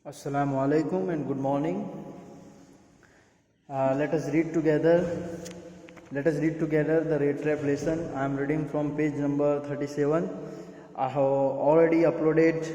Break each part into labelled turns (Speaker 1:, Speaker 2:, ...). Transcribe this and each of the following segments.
Speaker 1: Assalamu alaikum and good morning. Let us read together. Let us read together the red trap lesson. I am reading from page number 37. I have already uploaded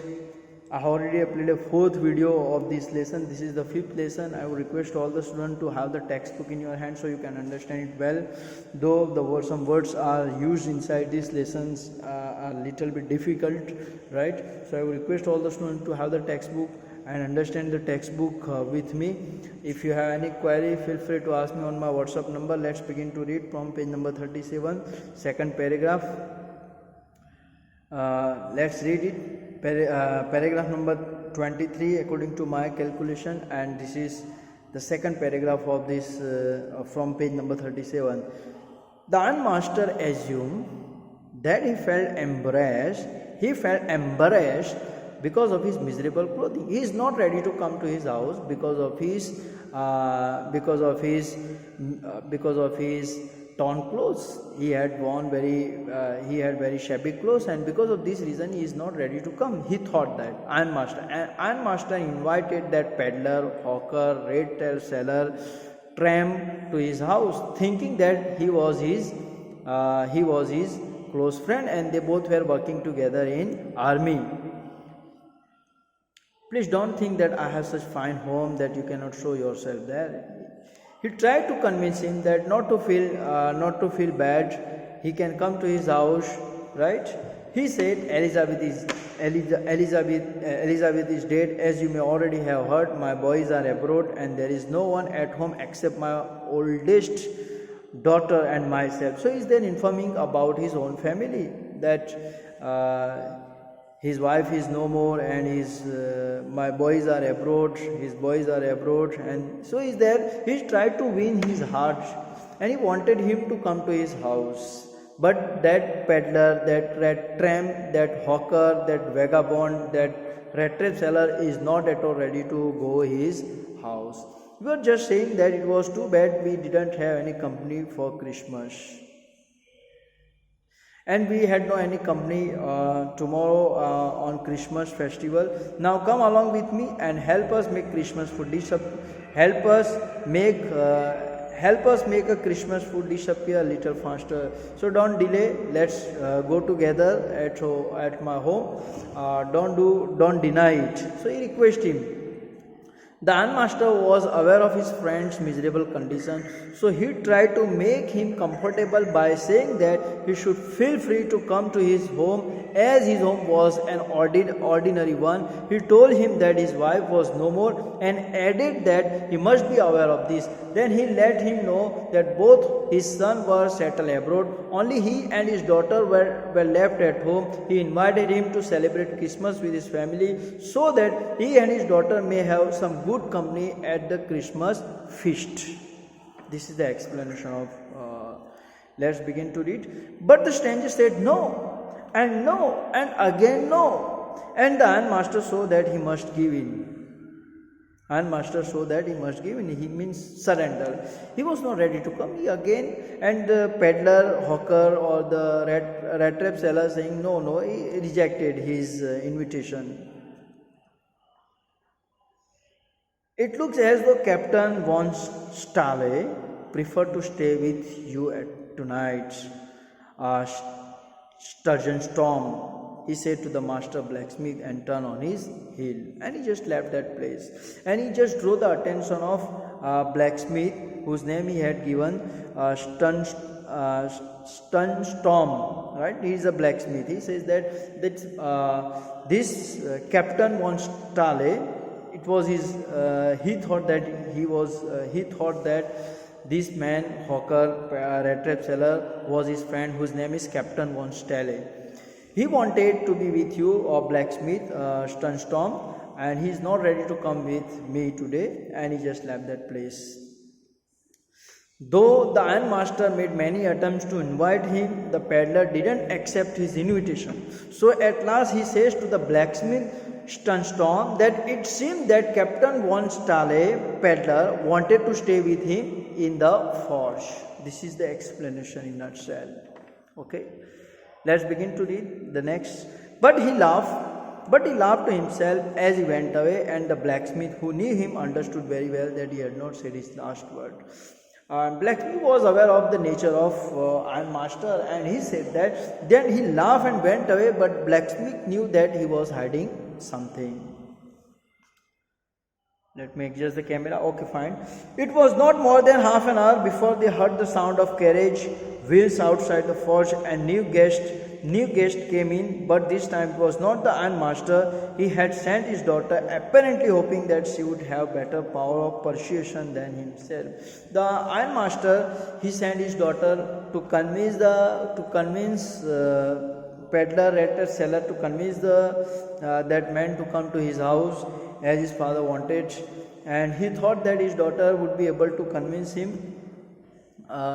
Speaker 1: a fourth video of this lesson. This is the fifth lesson. I would request all the students to have the textbook in your hand so you can understand it well. Though some words are used inside these lessons are a little bit difficult, right? So I would request all the students to have the textbook and understand the textbook with me. If you have any query, feel free to ask me on my WhatsApp number. Let's begin to read from page number 37, second paragraph. Let's read it. Paragraph number 23 according to my calculation, and this is the second paragraph of this from page number 37. The ironmaster assumed that he felt embarrassed because of his miserable clothing. He is not ready to come to his house because of his torn clothes. He had very shabby clothes, and because of this reason he is not ready to come. He thought that ironmaster invited that peddler, hawker, red tail seller, tramp to his house, thinking that he was his close friend, and they both were working together in army. Please don't think that I have such fine home that you cannot show yourself there. He tried to convince him that not to feel bad. He can come to his house, right? He said, Elizabeth is dead, as you may already have heard. My boys are abroad, and there is no one at home except my oldest daughter and myself. So he is then informing about his own family, that his wife is no more, and my boys are abroad. His boys are abroad, and so he's there. He tried to win his heart, and he wanted him to come to his house. But that peddler, that tramp, that hawker, that vagabond, that red tape seller is not at all ready to go his house. We were just saying that it was too bad we didn't have any company for Christmas. And we had no any company tomorrow on Christmas festival. Now come along with me and help us make Christmas food help us make a Christmas food disappear a little faster. So don't delay. Let's go together at my home. Don't deny it. So he requested him. The ironmaster was aware of his friend's miserable condition, so he tried to make him comfortable by saying that he should feel free to come to his home, as his home was an ordinary one. He told him that his wife was no more and added that he must be aware of this. Then he let him know that both his sons were settled abroad. Only he and his daughter were left at home. He invited him to celebrate Christmas with his family so that he and his daughter may have some good company at the Christmas feast. This is the explanation of let's begin to read. But the stranger said no, and again no. And the ironmaster saw that he must give in. He means surrender. He was not ready to come. He again, and the peddler, hawker, or the red tape seller saying no, he rejected his invitation. It looks as though Captain von Stale preferred to stay with you at tonight's Sturgeon Storm, he said to the master blacksmith, and turned on his heel. And he just left that place. And he just drew the attention of blacksmith, whose name he had given, Stun Storm. Right? He is a blacksmith. He says that this Captain von Stale, it was his. He thought that this man, hawker, red tape seller, was his friend, whose name is Captain von Stale. He wanted to be with you, or blacksmith Stunstorm, and he is not ready to come with me today, and he just left that place. Though the ironmaster made many attempts to invite him, the peddler didn't accept his invitation. So at last he says to the blacksmith Stunstorm that it seemed that Captain von Stale, peddler, wanted to stay with him in the forge. This is the explanation in a nutshell. Okay. Let's begin to read the next. But he laughed But he laughed to himself as he went away, and the blacksmith, who knew him, understood very well that he had not said his last word. Blacksmith was aware of the nature of Iron Master, and he said that. Then he laughed and went away, but blacksmith knew that he was hiding something. Let me adjust the camera. Okay, fine. It was not more than half an hour before they heard the sound of carriage wheels outside the forge, and new guest came in. But this time it was not the Iron Master. He had sent his daughter, apparently hoping that she would have better power of persuasion than himself. The Iron Master, he sent his daughter to convince peddler at a seller, to convince that man to come to his house as his father wanted, and he thought that his daughter would be able to convince him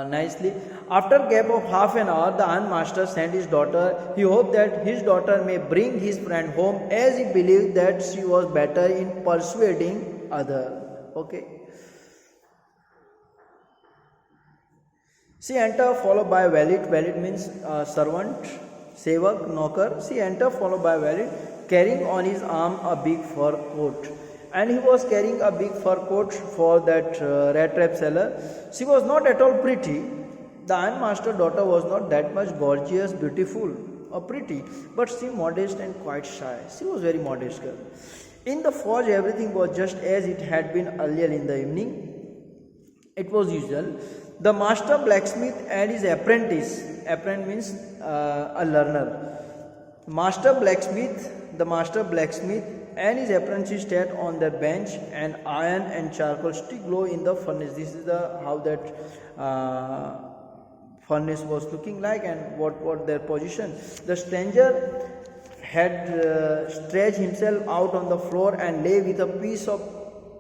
Speaker 1: nicely. After a gap of half an hour, the Iron Master sent his daughter. He hoped that his daughter may bring his friend home, as he believed that she was better in persuading others. Okay. She entered followed by a valet. Valet means servant, sevak, knocker. She entered followed by a valet, carrying on his arm a big fur coat. And he was carrying a big fur coat for that rat trap seller. She was not at all pretty. The Iron Master daughter was not that much gorgeous, beautiful or pretty, but she modest and quite shy. She was very modest girl. In the forge, everything was just as it had been earlier in the evening. It was usual. The master blacksmith and his apprentice, apprentice means a learner. The master blacksmith and his apprentice sat on the bench, and iron and charcoal still glow in the furnace. This is how that furnace was looking like, and what their position. The stranger had stretched himself out on the floor and lay with a piece of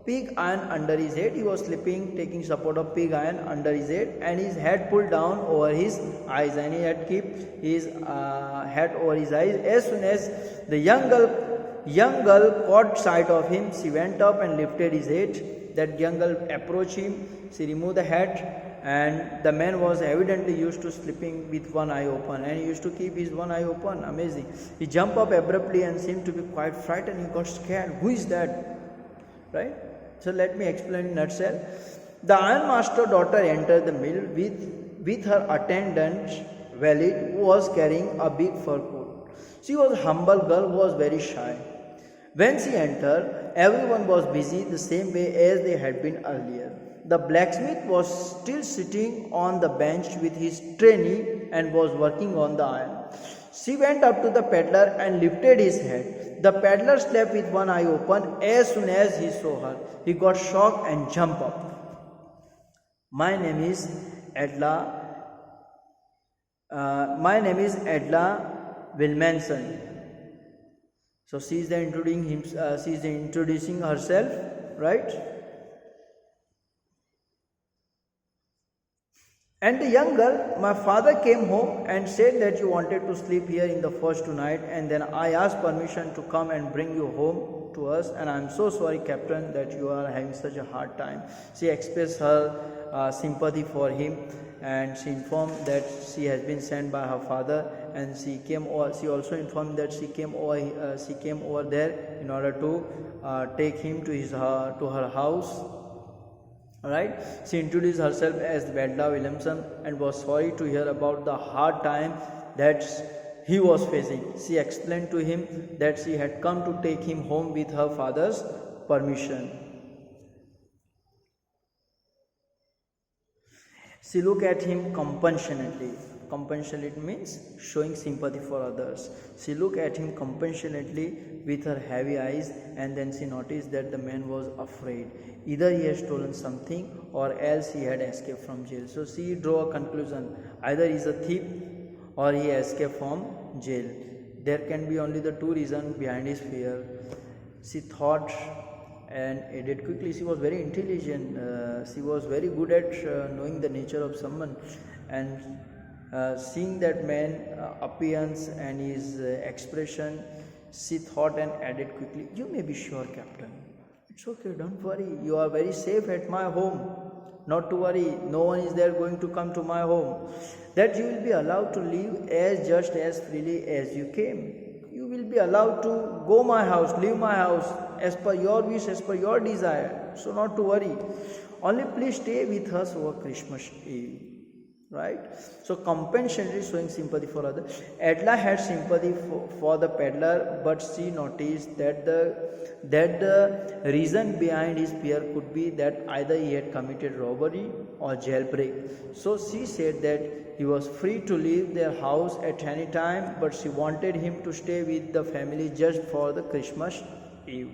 Speaker 1: pig iron under his head. He was sleeping, taking support of pig iron under his head, and his head pulled down over his eyes, and he had kept his head over his eyes. As soon as the young girl caught sight of him, she went up and lifted his head. That young girl approached him. She removed the hat, and the man was evidently used to sleeping with one eye open, and he used to keep his one eye open. Amazing. He jumped up abruptly and seemed to be quite frightened. He got scared. Who is that? Right? So let me explain in a nutshell. The Iron Master daughter entered the mill with her attendant valet, who was carrying a big fur coat. She was a humble girl who was very shy. When she entered, everyone was busy the same way as they had been earlier. The blacksmith was still sitting on the bench with his trainee and was working on the iron. She went up to the peddler and lifted his head. The peddler slept with one eye open. As soon as he saw her, he got shocked and jumped up. My name is Edla Wilmanson. So she is introducing herself, right? And the young girl, my father came home and said that you wanted to sleep here in the forge tonight, and then I asked permission to come and bring you home to us, and I am so sorry, Captain, that you are having such a hard time. She expressed her sympathy for him, and she informed that she has been sent by her father, and she also informed that she came over there in order to take him to her house. Alright, she introduced herself as Edla Williamson and was sorry to hear about the hard time that he was facing. She explained to him that she had come to take him home with her father's permission. She looked at him compassionately. Compassionate means showing sympathy for others. She looked at him compassionately with her heavy eyes, and then she noticed that the man was afraid. Either he had stolen something or else he had escaped from jail. So she drew a conclusion. Either he is a thief or he escaped from jail. There can be only the two reasons behind his fear. She thought and added quickly. She was very intelligent. She was very good at knowing the nature of someone, and seeing that man appearance and his expression, she thought and added quickly, "You may be sure, Captain. It's okay, don't worry. You are very safe at my home. Not to worry, no one is there going to come to my home. That you will be allowed to live just as freely as you came. You will will be allowed to go my house, leave my house as per your wish, as per your desire. So not to worry. Only please stay with us over Christmas Eve. Right? So compassionately showing sympathy for others. Edla had sympathy for the peddler, but she noticed that the reason behind his fear could be that either he had committed robbery or jailbreak. So she said that he was free to leave their house at any time, but she wanted him to stay with the family just for the Christmas Eve.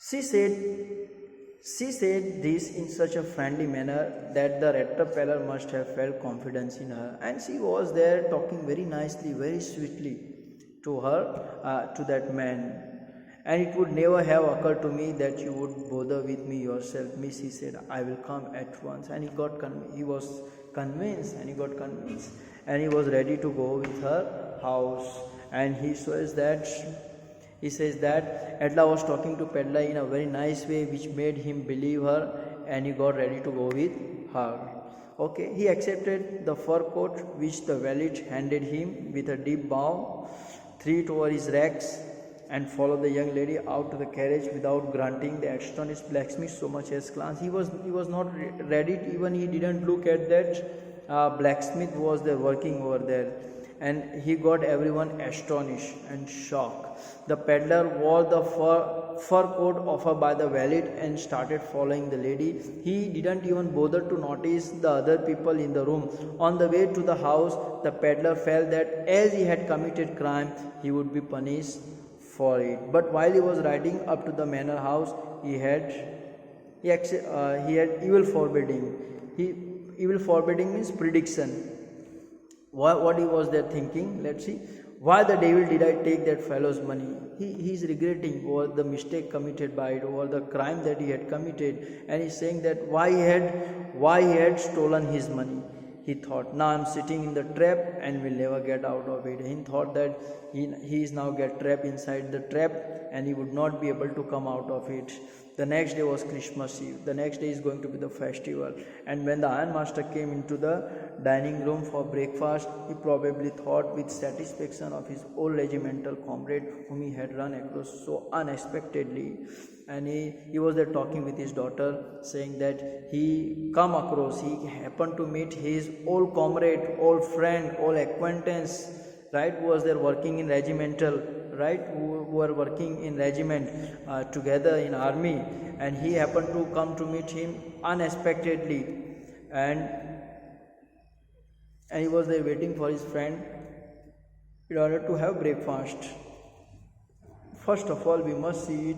Speaker 1: She said this in such a friendly manner that the caterpillar must have felt confidence in her, and she was there talking very nicely, very sweetly to her, to that man. And it would never have occurred to me that you would bother with me yourself. Miss, he said, I will come at once. And he was convinced, and he got convinced, and he was ready to go with her house. And he says that Edla was talking to Pedla in a very nice way, which made him believe her, and he got ready to go with her. Okay, he accepted the fur coat which the valet handed him with a deep bow, threw it over his racks, and followed the young lady out to the carriage without granting the astonished blacksmith so much as glance. He was not ready, even he didn't look at that blacksmith was there working over there. And he got everyone astonished and shocked. The peddler wore the fur coat offered by the valet and started following the lady. He didn't even bother to notice the other people in the room. On the way to the house, the peddler felt that as he had committed crime, he would be punished for it. But while he was riding up to the manor house, he had evil foreboding. Evil foreboding means prediction. What he was there thinking? Let's see. Why the devil did I take that fellow's money? He is regretting over the mistake committed by it, over the crime that he had committed, and he's saying that why he had stolen his money. He thought, now I'm sitting in the trap and will never get out of it. He thought that he is now get trapped inside the trap and he would not be able to come out of it. The next day was Christmas Eve. The next day is going to be the festival. And when the ironmaster came into the dining room for breakfast, he probably thought with satisfaction of his old regimental comrade whom he had run across so unexpectedly. And he was there talking with his daughter, saying that he happened to meet his old comrade, old friend, old acquaintance, right, who was there working in regimental, right, who were working in regiment together in army, and he happened to come to meet him unexpectedly, and he was there waiting for his friend in order to have breakfast. First of all, we must see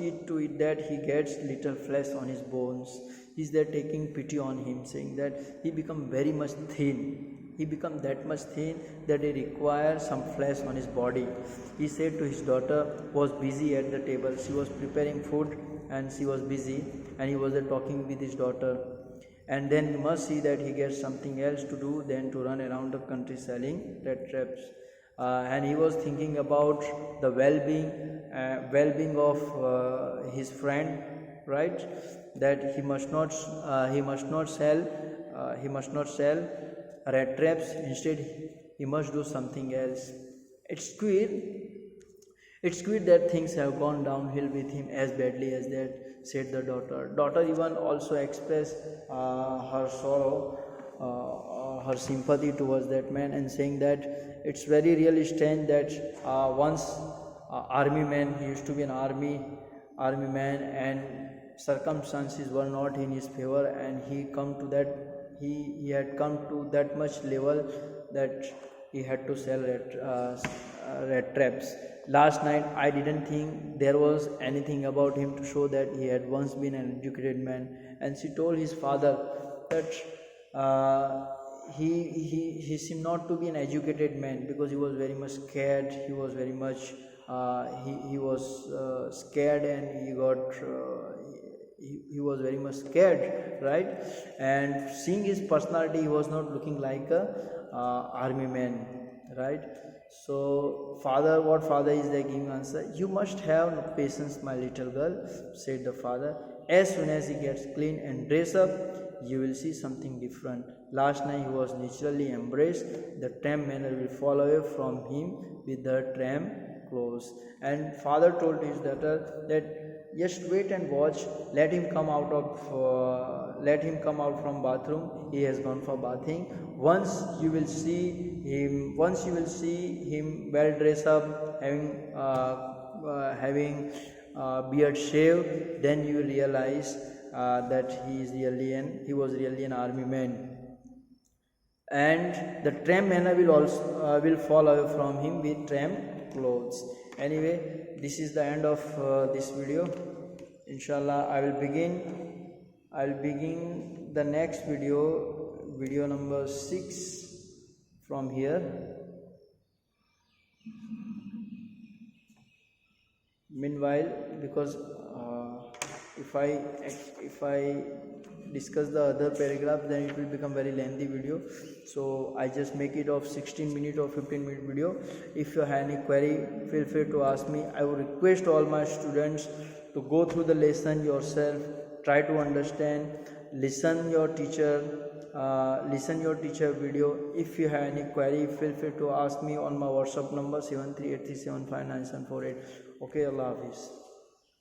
Speaker 1: it to it that he gets little flesh on his bones. He's there taking pity on him, saying that he become very much thin. He become that much thin that he requires some flesh on his body. He said to his daughter, was busy at the table. She was preparing food and she was busy, and he was there talking with his daughter. And then you must see that he gets something else to do than to run around the country selling red traps. And he was thinking about the well-being of his friend, right? That he must not sell red traps. Instead, he must do something else. It's queer that things have gone downhill with him as badly as that, said the daughter. Daughter even also expressed her sorrow, her sympathy towards that man, and saying that it's very really strange that once army man, he used to be an army man, and circumstances were not in his favor, and he had come to that much level that he had to sell red traps. Last night I didn't think there was anything about him to show that he had once been an educated man, and she told his father that he seemed not to be an educated man because he was very much scared. He was very much scared, and he was very much scared, right? And seeing his personality, he was not looking like a army man, right? So father is there giving answer. You must have patience, my little girl, said the father. as soon as he gets clean and dress up, you will see something different. Last night he was naturally embraced. The tramp manner will fall away from him with the tramp clothes. And father told his daughter that just wait and watch. Let him come out from bathroom. He has gone for bathing. Once you will see him well dressed up, having beard shaved, then you will realize that he was really an army man. And the tramp manner will also will fall away from him with tramp clothes. Anyway, this is the end of this video. Inshallah, I will begin the next video number 6 from here. Meanwhile, because if I discuss the other paragraph, then it will become very lengthy video, so I just make it of 16 minute or 15 minute video. If you have any query, feel free to ask me. I would request all my students to go through the lesson yourself, try to understand, listen your teacher video. If you have any query, feel free to ask me on my WhatsApp number 7383759748. Okay, Allah Hafiz.